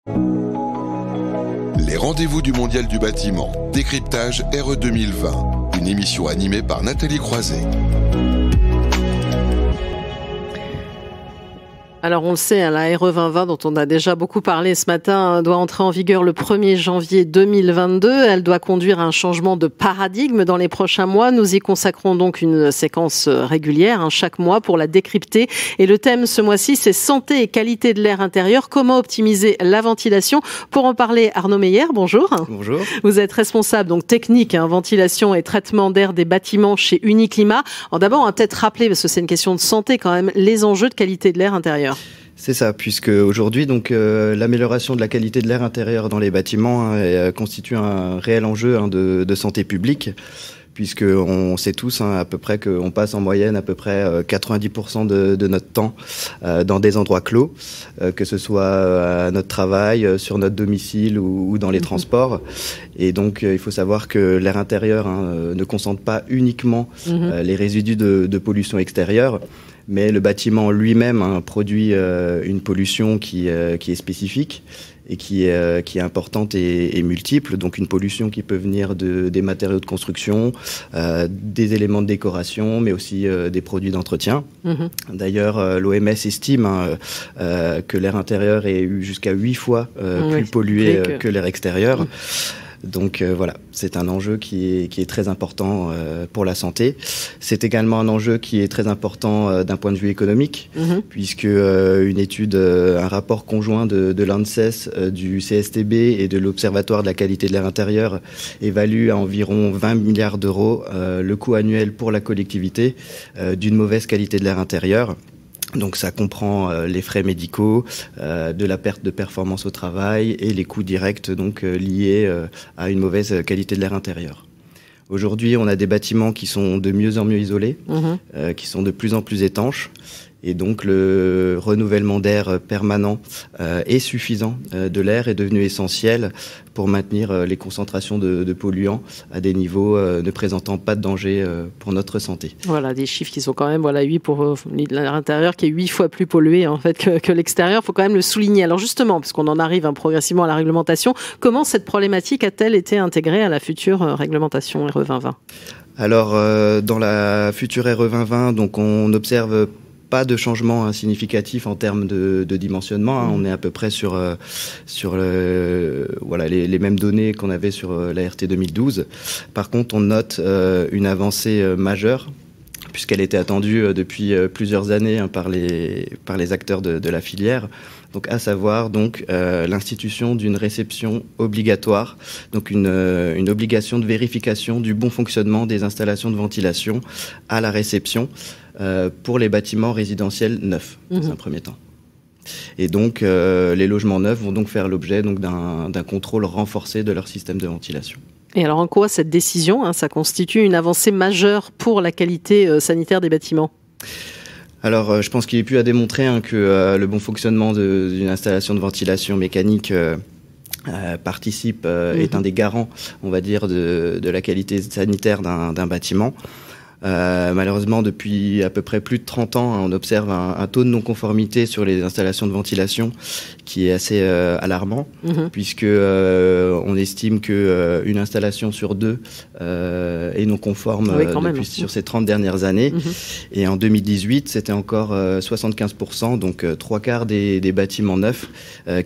Les rendez-vous du Mondial du bâtiment, décryptage RE 2020, une émission animée par Nathalie Croiset. Alors on le sait, la RE 2020 dont on a déjà beaucoup parlé ce matin doit entrer en vigueur le 1er janvier 2022. Elle doit conduire à un changement de paradigme dans les prochains mois. Nous y consacrons donc une séquence régulière chaque mois pour la décrypter. Et le thème ce mois-ci, c'est santé et qualité de l'air intérieur. Comment optimiser la ventilation? Pour en parler, Arnaud Meyer, bonjour. Bonjour. Vous êtes responsable donc technique, ventilation et traitement d'air des bâtiments chez Uniclimat. Alors d'abord, on va peut-être rappeler, parce que c'est une question de santé quand même, les enjeux de qualité de l'air intérieur. C'est ça, puisque aujourd'hui, donc, l'amélioration de la qualité de l'air intérieur dans les bâtiments constitue un réel enjeu de santé publique, puisque on sait tous à peu près qu'on passe en moyenne à peu près 90% de notre temps dans des endroits clos, que ce soit à notre travail, sur notre domicile ou dans les transports. Et donc, il faut savoir que l'air intérieur ne concentre pas uniquement les résidus de pollution extérieure, mais le bâtiment lui-même produit une pollution qui est spécifique et qui est importante et multiple. Donc une pollution qui peut venir des matériaux de construction, des éléments de décoration, mais aussi des produits d'entretien. D'ailleurs, l'OMS estime que l'air intérieur est jusqu'à 8 fois plus pollué que l'air extérieur. Donc voilà, c'est un enjeu qui est très important pour la santé. C'est également un enjeu qui est très important d'un point de vue économique, puisque une étude, un rapport conjoint de l'ANSES, du CSTB et de l'Observatoire de la qualité de l'air intérieur évalue à environ 20 milliards d'euros le coût annuel pour la collectivité d'une mauvaise qualité de l'air intérieur. Donc ça comprend les frais médicaux, de la perte de performance au travail et les coûts directs donc liés à une mauvaise qualité de l'air intérieur. Aujourd'hui, on a des bâtiments qui sont de mieux en mieux isolés, qui sont de plus en plus étanches. Et donc le renouvellement d'air permanent et suffisant de l'air est devenu essentiel pour maintenir les concentrations de polluants à des niveaux ne présentant pas de danger pour notre santé. Voilà, des chiffres qui sont quand même 8 pour l'air intérieur qui est 8 fois plus pollué en fait que l'extérieur. Il faut quand même le souligner. Alors justement, parce qu'on en arrive progressivement à la réglementation, comment cette problématique a-t-elle été intégrée à la future réglementation RE 2020 ? Alors dans la future RE 2020, donc on observe pas de changement significatif en termes de dimensionnement. On est à peu près sur les mêmes données qu'on avait sur la RT 2012. Par contre, on note une avancée majeure, puisqu'elle était attendue depuis plusieurs années par les acteurs de la filière. Donc, à savoir l'institution d'une réception obligatoire, donc une obligation de vérification du bon fonctionnement des installations de ventilation à la réception pour les bâtiments résidentiels neufs dans un premier temps. Et donc les logements neufs vont donc faire l'objet d'un contrôle renforcé de leur système de ventilation. Et alors en quoi cette décision, ça constitue une avancée majeure pour la qualité sanitaire des bâtiments ? Alors, je pense qu'il est plus à démontrer que le bon fonctionnement d'une installation de ventilation mécanique participe, est un des garants, on va dire, de la qualité sanitaire d'un bâtiment. Malheureusement, depuis à peu près plus de 30 ans, on observe un taux de non-conformité sur les installations de ventilation qui est assez alarmant, puisque on estime que une installation sur deux est non conforme sur ces 30 dernières années. Et en 2018, c'était encore 75%, donc 3/4 des bâtiments neufs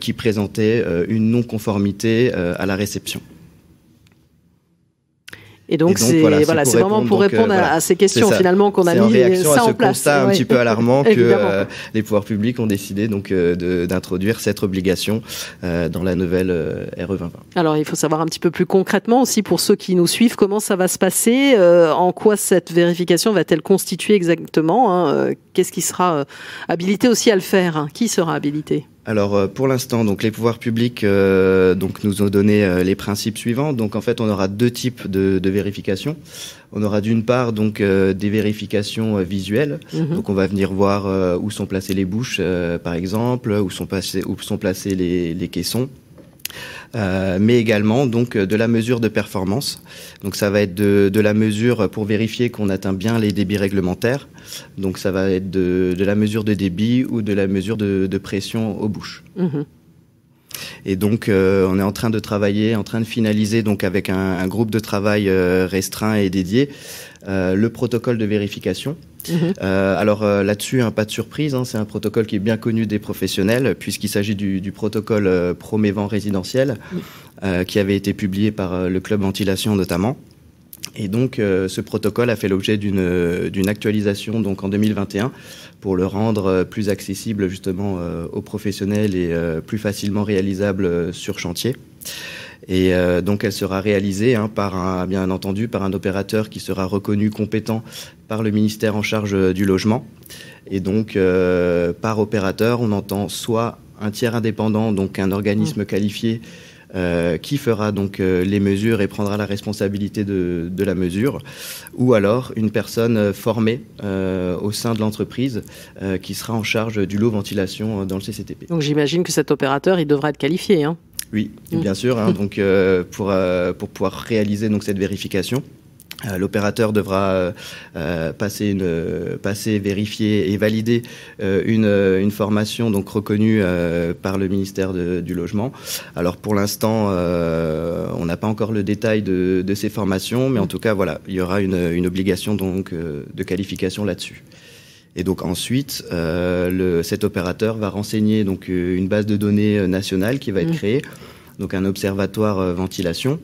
qui présentaient une non-conformité à la réception. Et donc c'est vraiment pour répondre à ces questions finalement qu'on a mis ça en place. C'est en réaction à ce constat un petit peu alarmant que les pouvoirs publics ont décidé d'introduire cette obligation dans la nouvelle RE 2020. Alors il faut savoir un petit peu plus concrètement aussi pour ceux qui nous suivent comment ça va se passer, en quoi cette vérification va-t-elle constituer exactement, qu'est-ce qui sera habilité aussi à le faire, qui sera habilité ? Alors pour l'instant, donc les pouvoirs publics nous ont donné les principes suivants. Donc en fait, on aura deux types de vérifications. On aura d'une part des vérifications visuelles. Donc on va venir voir où sont placées les bouches, par exemple, où sont placés les caissons. Mais également de la mesure de performance. Donc ça va être de la mesure pour vérifier qu'on atteint bien les débits réglementaires. Donc ça va être de la mesure de débit ou de la mesure de pression aux bouches. Et donc, on est en train de travailler, en train de finaliser, donc avec un groupe de travail restreint et dédié, le protocole de vérification. Alors là-dessus, pas de surprise, c'est un protocole qui est bien connu des professionnels, puisqu'il s'agit du protocole Promévent résidentiel, qui avait été publié par le Club Ventilation notamment. Et donc, ce protocole a fait l'objet d'une actualisation donc en 2021 pour le rendre plus accessible justement aux professionnels et plus facilement réalisable sur chantier. Et donc, elle sera réalisée bien entendu par un opérateur qui sera reconnu compétent par le ministère en charge du logement. Et donc, par opérateur, on entend soit un tiers indépendant, donc un organisme qualifié, qui fera donc les mesures et prendra la responsabilité de la mesure, ou alors une personne formée au sein de l'entreprise qui sera en charge du lot ventilation dans le CCTP. Donc j'imagine que cet opérateur, il devra être qualifié. Oui, bien sûr. Donc pour pouvoir réaliser donc cette vérification, l'opérateur devra passer, vérifier et valider une formation donc reconnue par le ministère du Logement. Alors pour l'instant, on n'a pas encore le détail de ces formations, mais en tout cas voilà, il y aura une obligation donc de qualification là-dessus. Et donc ensuite, cet opérateur va renseigner donc une base de données nationale qui va être créée, donc un observatoire ventilation,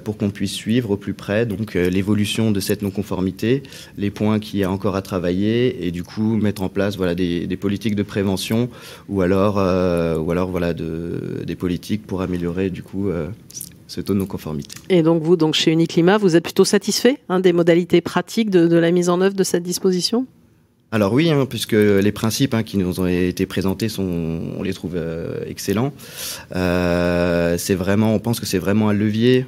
pour qu'on puisse suivre au plus près donc l'évolution de cette non-conformité, les points qu'il y a encore à travailler, et du coup mettre en place des politiques de prévention ou alors des politiques pour améliorer du coup ce taux de non-conformité. Et donc vous, chez Uniclimat, vous êtes plutôt satisfait des modalités pratiques de la mise en œuvre de cette disposition ? Alors oui, puisque les principes qui nous ont été présentés on les trouve excellents. On pense que c'est vraiment un levier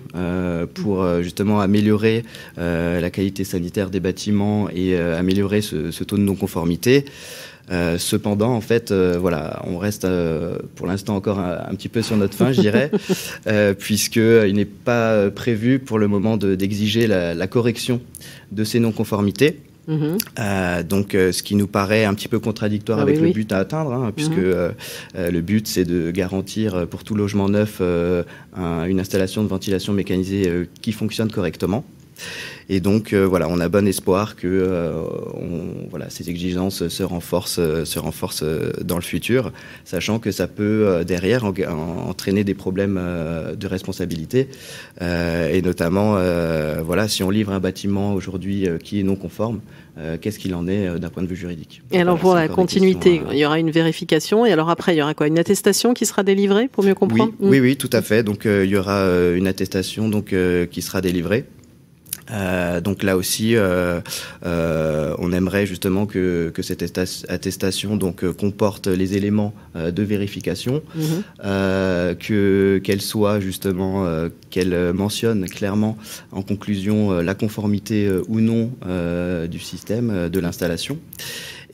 pour justement améliorer la qualité sanitaire des bâtiments et améliorer ce taux de non-conformité. Cependant, en fait, on reste pour l'instant encore un petit peu sur notre faim, je dirais, puisqu'il n'est pas prévu pour le moment d'exiger la correction de ces non-conformités. Donc, ce qui nous paraît un petit peu contradictoire avec le but à atteindre, puisque le but c'est de garantir pour tout logement neuf une installation de ventilation mécanisée qui fonctionne correctement. Et donc on a bon espoir que ces exigences se renforcent dans le futur, sachant que ça peut derrière entraîner des problèmes de responsabilité, et notamment si on livre un bâtiment aujourd'hui qui est non conforme, qu'est-ce qu'il en est d'un point de vue juridique. Et alors pour la continuité, il y aura une vérification, et alors après il y aura quoi, une attestation qui sera délivrée pour mieux comprendre ? Oui, tout à fait. Donc il y aura une attestation qui sera délivrée. Donc là aussi, on aimerait justement que cette attestation comporte les éléments de vérification, qu'elle soit justement, qu'elle mentionne clairement en conclusion la conformité ou non du système, de l'installation.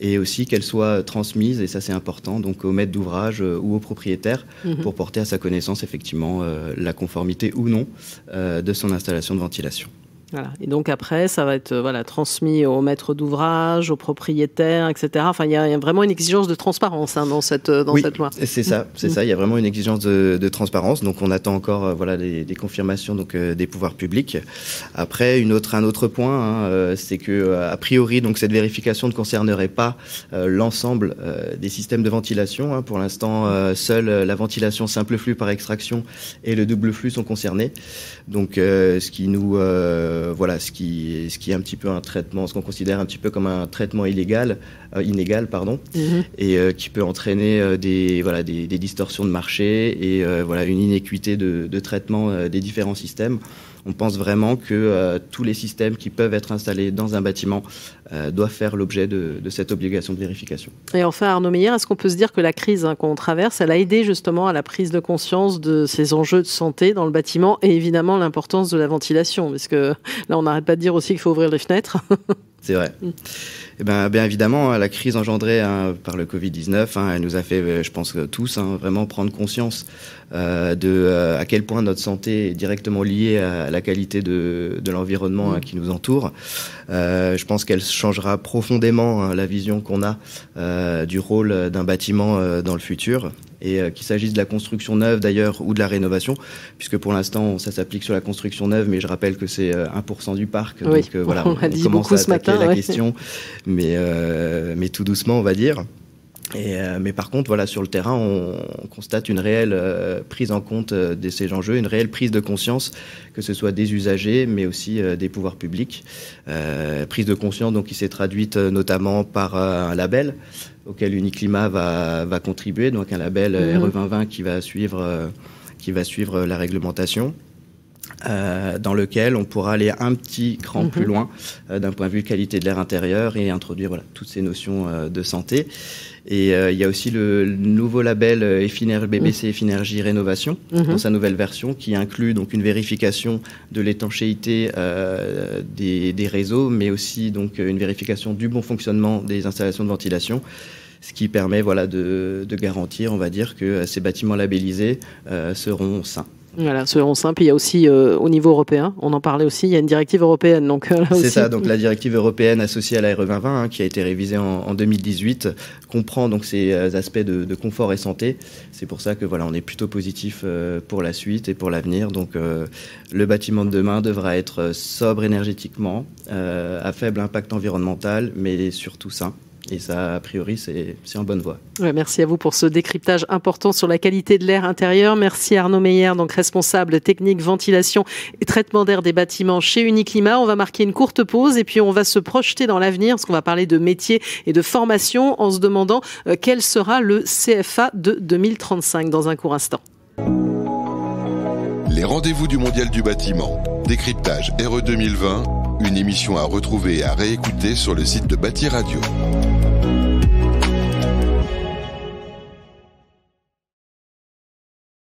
Et aussi qu'elle soit transmise, et ça c'est important, donc au maître d'ouvrage ou au propriétaire, pour porter à sa connaissance effectivement la conformité ou non de son installation de ventilation. Voilà. Et donc après, ça va être transmis au maître d'ouvrage, au propriétaire, etc. Enfin, il y a vraiment une exigence de transparence dans cette loi. C'est ça. Il y a vraiment une exigence de transparence. Donc, on attend encore des confirmations des pouvoirs publics. Après, un autre point, c'est que a priori, donc cette vérification ne concernerait pas l'ensemble des systèmes de ventilation. Pour l'instant, seule la ventilation simple flux par extraction et le double flux sont concernés. Donc, ce qui est un petit peu un traitement, ce qu'on considère un petit peu comme un traitement inégal, et qui peut entraîner des distorsions de marché et une inéquité de traitement des différents systèmes. On pense vraiment que tous les systèmes qui peuvent être installés dans un bâtiment doivent faire l'objet de cette obligation de vérification. Et enfin, Arnaud Meyer, est-ce qu'on peut se dire que la crise qu'on traverse, elle a aidé justement à la prise de conscience de ces enjeux de santé dans le bâtiment et évidemment l'importance de la ventilation, parce que là, on n'arrête pas de dire aussi qu'il faut ouvrir les fenêtres. C'est vrai. Eh bien évidemment, la crise engendrée par le Covid-19, elle nous a fait, je pense tous, vraiment prendre conscience à quel point notre santé est directement liée à la qualité de l'environnement qui nous entoure. Je pense qu'elle changera profondément la vision qu'on a du rôle d'un bâtiment dans le futur. et qu'il s'agisse de la construction neuve d'ailleurs ou de la rénovation, puisque pour l'instant ça s'applique sur la construction neuve, mais je rappelle que c'est 1% du parc, oui, donc voilà, on dit commence beaucoup à ce matin, la question, mais tout doucement on va dire. Mais par contre, voilà, sur le terrain, on constate une réelle prise en compte de ces enjeux, une réelle prise de conscience, que ce soit des usagers, mais aussi des pouvoirs publics. Prise de conscience donc qui s'est traduite notamment par un label auquel Uniclimat va contribuer, donc un label RE 2020 qui va suivre la réglementation. Dans lequel on pourra aller un petit cran plus loin d'un point de vue qualité de l'air intérieur et introduire toutes ces notions de santé. Et il y a aussi le nouveau label BBC Effinergie Rénovation dans sa nouvelle version qui inclut donc une vérification de l'étanchéité des réseaux, mais aussi donc une vérification du bon fonctionnement des installations de ventilation. Ce qui permet de garantir, on va dire, que ces bâtiments labellisés seront sains. Voilà, seront simples. Il y a aussi au niveau européen, on en parlait aussi, il y a une directive européenne. Donc, c'est ça, donc la directive européenne associée à la RE 2020, qui a été révisée en 2018, comprend donc ces aspects de confort et santé. C'est pour ça que on est plutôt positif pour la suite et pour l'avenir. Donc le bâtiment de demain devra être sobre énergétiquement, à faible impact environnemental, mais surtout sain. Et ça, a priori, c'est en bonne voie. Ouais, merci à vous pour ce décryptage important sur la qualité de l'air intérieur. Merci Arnaud Meyer, donc responsable technique, ventilation et traitement d'air des bâtiments chez Uniclimat. On va marquer une courte pause et puis on va se projeter dans l'avenir, parce qu'on va parler de métiers et de formation en se demandant quel sera le CFA de 2035 dans un court instant. Les rendez-vous du Mondial du bâtiment. Décryptage RE 2020, une émission à retrouver et à réécouter sur le site de Bâti Radio.